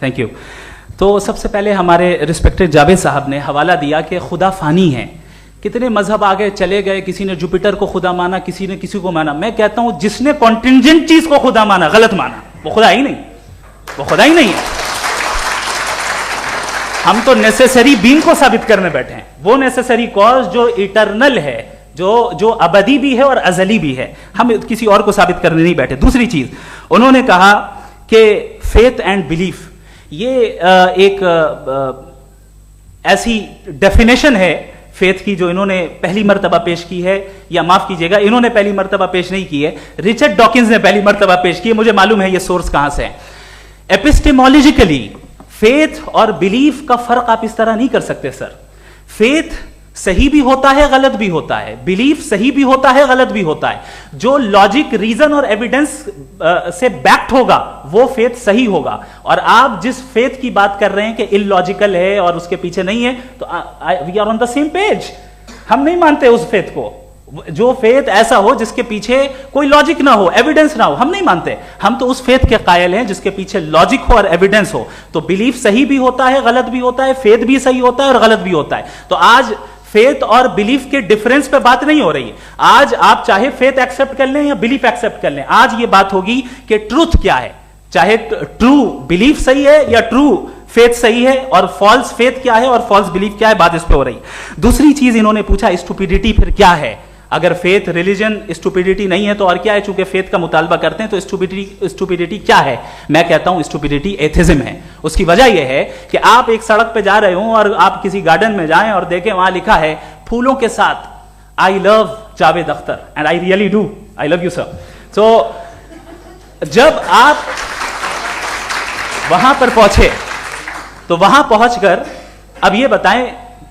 Thank you. तो सबसे पहले हमारे रिस्पेक्टेड जावेद साहब ने हवाला दिया कि खुदा फानी है, कितने मजहब आगे चले गए, किसी ने जुपिटर को खुदा माना, किसी ने किसी को माना। मैं कहता हूं जिसने कॉन्टिंजेंट चीज को खुदा माना, गलत माना, वो खुदा ही नहीं, वो खुदा ही नहीं है। हम तो नेसेसरी बीइंग को साबित करने बैठे हैं, वो नेसेसरी कॉज जो इटरनल है, जो अबदी भी है और अजली भी है, हम किसी और को साबित करने नहीं बैठे। दूसरी चीज उन्होंने कहा कि फेथ एंड बिलीफ, ये एक ऐसी डेफिनेशन है फेथ की जो इन्होंने पहली मर्तबा पेश की है, या माफ कीजिएगा इन्होंने पहली मर्तबा पेश नहीं की है, रिचर्ड डॉकिंस ने पहली मर्तबा पेश की है। मुझे मालूम है ये सोर्स कहां से है। एपिस्टेमोलॉजिकली फेथ और बिलीफ का फर्क आप इस तरह नहीं कर सकते सर। फेथ सही भी होता है, गलत भी होता है, बिलीफ सही भी होता है, गलत भी होता है। जो लॉजिक, रीजन और एविडेंस से बैक्ड होगा वो फेथ सही होगा। और आप जिस फेथ की बात कर रहे हैं कि इलॉजिकल है और उसके पीछे नहीं है, तो we are on the same page. हम नहीं मानते उस फेथ को, जो फेथ ऐसा हो जिसके पीछे कोई लॉजिक ना हो, एविडेंस ना हो, हम नहीं मानते। हम तो उस फेथ के कायल हैं जिसके पीछे लॉजिक हो और एविडेंस हो। तो बिलीफ सही भी होता है, गलत भी होता है, फेथ भी सही होता है और गलत भी होता है। तो आज फेथ और बिलीफ के डिफरेंस पे बात नहीं हो रही है। आज आप चाहे फेथ एक्सेप्ट कर लें या बिलीफ एक्सेप्ट कर लें, आज ये बात होगी कि ट्रूथ क्या है, चाहे ट्रू बिलीफ सही है या ट्रू फेथ सही है, और फॉल्स फेथ क्या है और फॉल्स बिलीफ क्या है, बात इस पे हो रही। दूसरी चीज इन्होंने पूछा स्टुपिडिटी फिर क्या है। अगर फेथ रिलीजन स्टुपिडिटी नहीं है तो और क्या है? चूंकि फेथ का मुतालबा करते हैं तो स्टुपिडिटी क्या है? मैं कहता हूं स्टुपिडिटी एथिज्म है। उसकी वजह यह है कि आप एक सड़क पे जा रहे हो और आप किसी गार्डन में जाएं और देखें वहां लिखा है फूलों के साथ I love Javed Akhtar and I really do, I love you sir. तो जब आप वहां पर पहुंचे तो वहां पहुंचकर अब ये बताएं,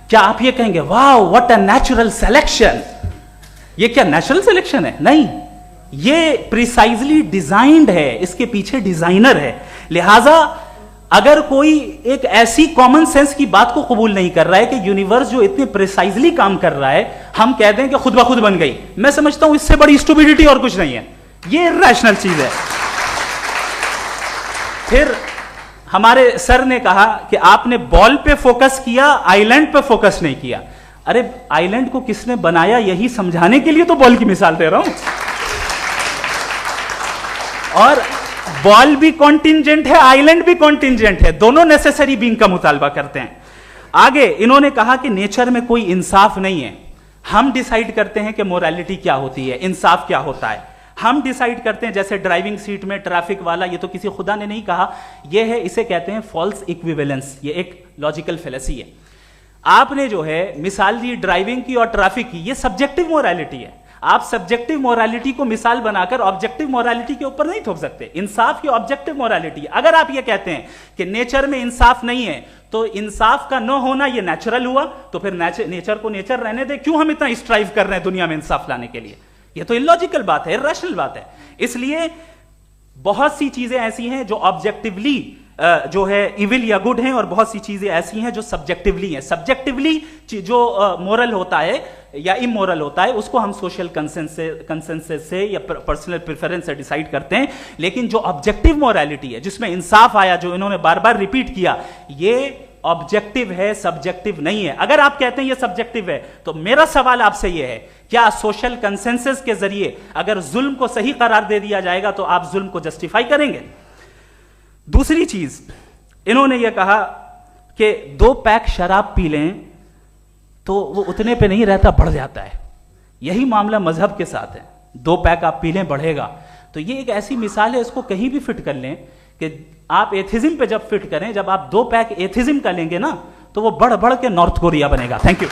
क्या आप ये कहेंगे वाह व्हाट अ नेचुरल सिलेक्शन? ये क्या नेचुरल सिलेक्शन है? नहीं, ये प्रिसाइजली डिजाइंड है, इसके पीछे डिजाइनर है। लिहाजा अगर कोई एक ऐसी कॉमन सेंस की बात को कबूल नहीं कर रहा है कि यूनिवर्स जो इतने प्रिसाइजली काम कर रहा है, हम कह दें कि खुद ब खुद बन गई, मैं समझता हूं इससे बड़ी स्टुपिडिटी और कुछ नहीं है। ये इर्रेशनल चीज है। फिर हमारे सर ने कहा कि आपने बॉल पे फोकस किया, आइलैंड पे फोकस नहीं किया। अरे आइलैंड को किसने बनाया यही समझाने के लिए तो बॉल की मिसाल दे रहा हूं। और बॉल भी कॉन्टिंजेंट है, आइलैंड भी कॉन्टिंजेंट है, दोनों नेसेसरी बीइंग का मुतालबा करते हैं। आगे इन्होंने कहा कि नेचर में कोई इंसाफ नहीं है, हम डिसाइड करते हैं कि मोरालिटी क्या होती है, इंसाफ क्या होता है, हम डिसाइड करते हैं। जैसे ड्राइविंग सीट में ट्रैफिक वाला, ये तो किसी खुदा ने नहीं कहा, ये है, इसे कहते हैं फॉल्स इक्विवेलेंस। ये एक लॉजिकल फेलेसी है। आपने जो है मिसाल दी ड्राइविंग की और ट्रैफिक की, ये सब्जेक्टिव मोरालिटी है। आप सब्जेक्टिव मोरालिटी को मिसाल बनाकर ऑब्जेक्टिव मोरालिटी के ऊपर नहीं थोप सकते। इंसाफ की ऑब्जेक्टिव मोरालिटी। अगर आप ये कहते हैं कि नेचर में इंसाफ नहीं है तो इंसाफ का न होना ये नेचुरल हुआ, तो फिर नेचर को नेचर रहने दे, क्यों हम इतना स्ट्राइव कर रहे हैं दुनिया में इंसाफ लाने के लिए? ये तो इलॉजिकल बात है, इर्रेशनल बात है। इसलिए बहुत सी चीजें ऐसी हैं जो ऑब्जेक्टिवली जो है इविल या गुड हैं, और बहुत सी चीजें ऐसी हैं जो सब्जेक्टिवली हैं। सब्जेक्टिवली जो मोरल होता है या इमोरल होता है उसको हम सोशल कंसेंसस से या पर्सनल प्रेफरेंस से डिसाइड करते हैं। लेकिन जो ऑब्जेक्टिव मोरालिटी है जिसमें इंसाफ आया, जो इन्होंने बार बार रिपीट किया, ये ऑब्जेक्टिव है, सब्जेक्टिव नहीं है। अगर आप कहते हैं ये सब्जेक्टिव है तो मेरा सवाल आपसे ये है, क्या सोशल कंसेंसस के जरिए अगर जुल्म को सही करार दे दिया जाएगा तो आप जुल्म को जस्टिफाई करेंगे? दूसरी चीज इन्होंने यह कहा कि 2 पैक शराब पी लें तो वो उतने पे नहीं रहता, बढ़ जाता है। यही मामला मजहब के साथ है। 2 पैक आप पी लें बढ़ेगा। तो ये एक ऐसी मिसाल है, इसको कहीं भी फिट कर लें कि आप एथिज्म पे जब फिट करें, जब आप 2 पैक एथिज्म का लेंगे ना तो वो बढ़ बढ़ के नॉर्थ कोरिया बनेगा। Thank you.